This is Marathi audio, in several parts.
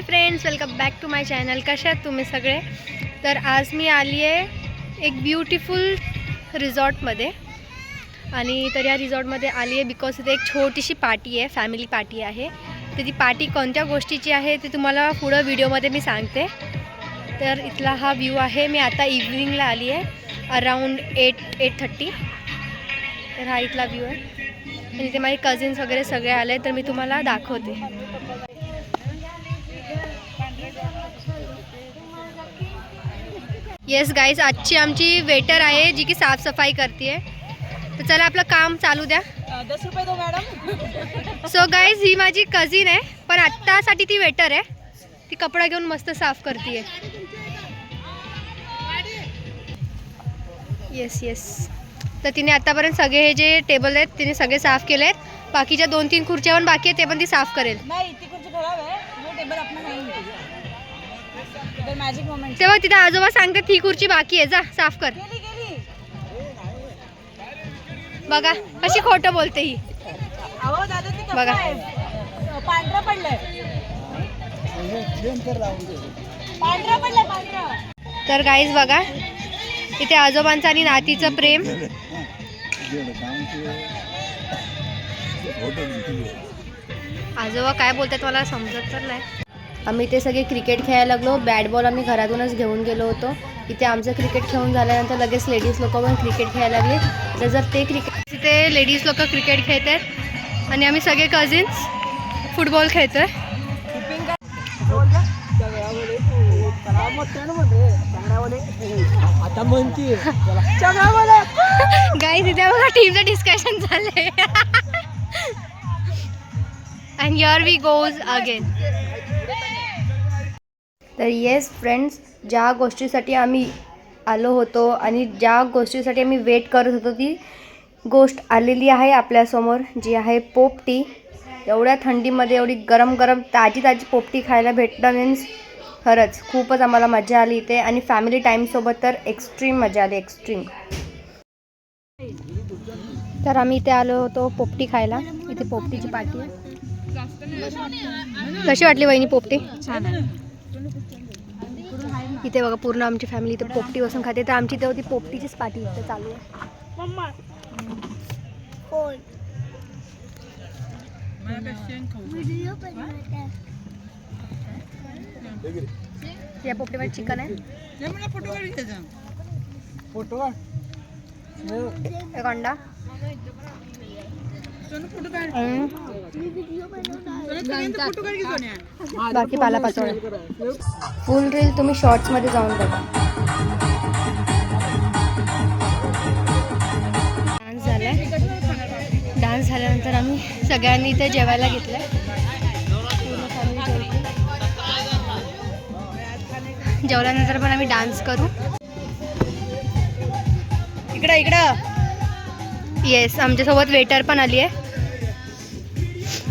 High friends, welcome back to my channel. कशा आहात तुम्ही सगळे? तर आज मी आली आहे एक ब्युटिफुल रिसॉर्टमध्ये. आणि तर या रिसॉर्टमध्ये आली आहे बिकॉज इथे एक छोटीशी पार्टी आहे, फॅमिली पार्टी आहे. तर ती पार्टी कोणत्या गोष्टीची आहे ते तुम्हाला पुढं व्हिडिओमध्ये मी सांगते. तर इथला हा व्ह्यू आहे. मी आता इव्हनिंगला आली आहे, अराऊंड 8:30. तर हा इथला व्ह्यू आहे. आणि इथे माझे कझिन्स वगैरे सगळे आले, तर मी तुम्हाला दाखवते. येस गाईज, आजची आमची वेटर आहे जी की साफसफाई करते. तर चला आपलं काम चालू द्या. 10 रुपये दो मॅडम. सो गाईज, ही माझी कझिन आहे, पण आत्तासाठी ती वेटर आहे. ती कपडा घेऊन मस्त साफ करते. Yes yes. तर तिने आत्तापर्यंत सगळे हे जे टेबल आहेत तिने सगळे साफ केले आहेत. बाकीच्या 2-3 खुर्च्या पण बाकी आहेत, ते पण ती साफ करेल. नाही, ती खुर्ची खराब आहे. वो टेबल अपना नहीं है. इधर मॅजिक मोमेंट. तेव्हा तिथे आजोबा सांगतात ही खुर्ची बाकी आहे, जा साफ कर. गेली. बघा अशी खोटं बोलते ही. अहो दादा, ती कसं बघा. आहे? पांढरा पडलंय. पांढरा. तर गाईज बघा, इथे आजोबांचं आणि नातीचं प्रेम. आजोबा काय बोलतात मला समजत तर नाही. आम्ही ते सगळे क्रिकेट खेळायला लागलो. बॅट बॉल आम्ही घरातूनच घेऊन गेलो होतो. इथे आमचं क्रिकेट खेळून झाल्यानंतर लगेच लेडीज लोक पण क्रिकेट खेळायला लागले. तर जर ते क्रिकेट तिथे लेडीज लोक क्रिकेट खेळत आहेत आणि आम्ही सगळे कझिन्स फुटबॉल खेळतोय. गाईज इथे बघा टीमचं डिस्कशन झालंय. And here we goes again. तर येस फ्रेंड्स, ज्या गोष्टीसाठी आम्ही आलो होतो आणि ज्या गोष्टीसाठी आम्ही वेट करत होतो ती गोष्ट आलेली आहे आपल्यासमोर, जी आहे पोपटी. एवढ्या थंडीमध्ये एवढी गरम गरम ताजी पोपटी खायला भेटणं मीन्स खरंच खूपच आम्हाला मजा आली इथे. आणि फॅमिली टाईमसोबत तर एक्स्ट्रीम मजा आली, एक्स्ट्रीम. तर आम्ही इथे आलो होतो पोपटी खायला. इथे पोपटीची पार्टी आहे. कशी वाटली वहिनी पोपटी? छान आहे. इथे बघा पूर्ण आमची फॅमिली इथे पोपटी बसून खाते. तर आमची इथे होती पोपटीचीच पार्टी इथे चालू आहे. या पोपटीमध्ये चिकन आहे, एक अंडा, बाकी पालापाचोळ्या. फुल रील तुम्ही शॉर्ट्समध्ये जाऊन बघा. डान्स झालाय. डान्स झाल्यानंतर आम्ही सगळ्यांनी इथे जेवायला घेतलंय. पूर्ण फॅमिली जेवली. जेवल्यानंतर पण आम्ही डान्स करू. इकडं येस, आमच्यासोबत वेटर पण आली आहे.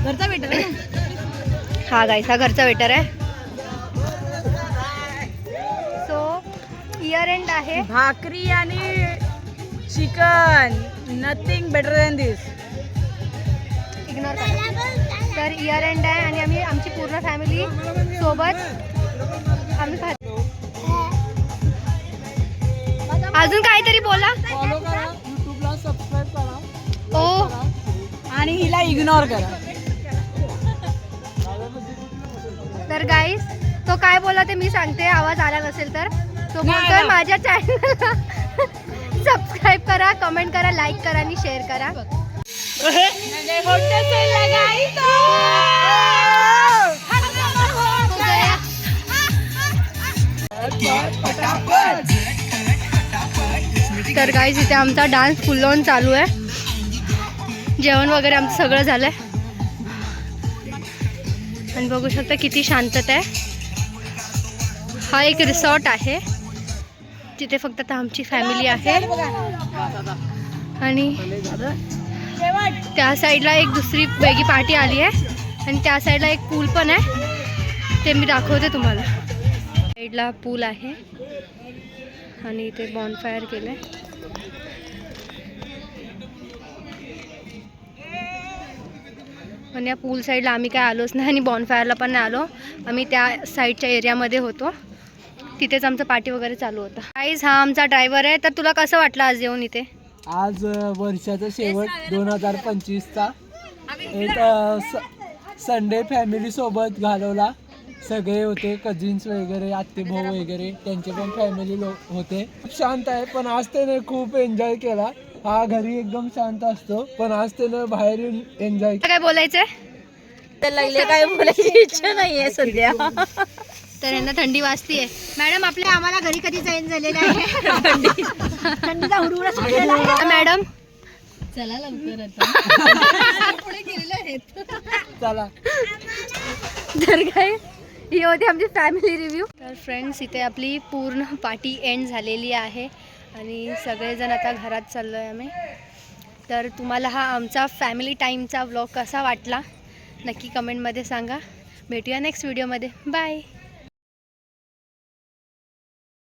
घरचा वेटर आहे. हा गाईस, हा घरचा वेटर आहे. सो इयर एंड आहे. भाकरी आणि चिकन, नथिंग बेटर दॅन दिस. इग्नोर करा. तर इयर एंड आहे आणि आम्ही आमची पूर्ण फॅमिली सोबत आम्ही खातो. अजून काहीतरी बोला. यूट्यूबला सबस्क्राईब करा. ओ, आणि हिला इग्नोर करा. तर गाईस, तो काय बोला ते मी सांगते. आवाज आला नसेल तर तो बोलतोय माझ्या चॅनलला सबस्क्राईब करा, कमेंट करा, लाईक करा आणि शेअर करा. तर गाईस, इथे आमचा डान्स फुल ऑन चालू आहे. जेवण वगैरे आमचं सगळं झालंय आणि बघू शकता किती शांतता आहे. हा एक रिसॉर्ट आहे तिथे फक्त आता आमची फॅमिली आहे. आणि त्या साईडला एक दुसरी वेगळी पार्टी आली आहे आणि त्या साईडला एक पूल पण आहे, ते मी दाखवते तुम्हाला. साईडला पूल आहे आणि इथे बॉनफायर केलं आहे. पण या पूल साईडला आम्ही काय आलोच नाही आणि बॉनफायरला पण नाही आलो. आम्ही त्या साईडच्या एरियामध्ये होतो, तिथेच आमचं पार्टी वगैरे चालू होतं. गाईज हा आमचा ड्रायव्हर आहे. तर तुला कसं वाटलं आज येऊन इथे? आज वर्षाचा शेवट 2025चा एक संडे फॅमिली सोबत घालवला. सगळे होते, कझिन्स वगैरे, आत्ते भाऊ वगैरे, त्यांचे पण फॅमिली लोक होते. खूप शांत आहे, पण आज त्याने खूप एन्जॉय केला. हा घरी एकदम शांत असतो, पण आज त्यानं बाहेर येऊन एन्जॉय. काय बोलायचंय? लागले काय बोलायची इच्छा नाहीये सध्या. तर यांना थंडी वाजतीये. मॅडम आपल्या आम्हाला घरी कधी जाईन झालेलं आहे. थंडीचा हुरहुरा सुटलेला आहे. मॅडम चला लवकर आता. पुढे गेलेले आहेत. चला. तर काय ही होती आमची फॅमिली रिव्ह्यू. तर फ्रेंड्स इथे आपली पूर्ण पार्टी एंड झालेली आहे आणि सगळेजण आता घरात चाललो आहे आम्ही. तर तुम्हाला हा आमचा फॅमिली टाईमचा व्लॉग कसा वाटला नक्की कमेंटमध्ये सांगा. भेटूया नेक्स्ट व्हिडिओमध्ये. बाय.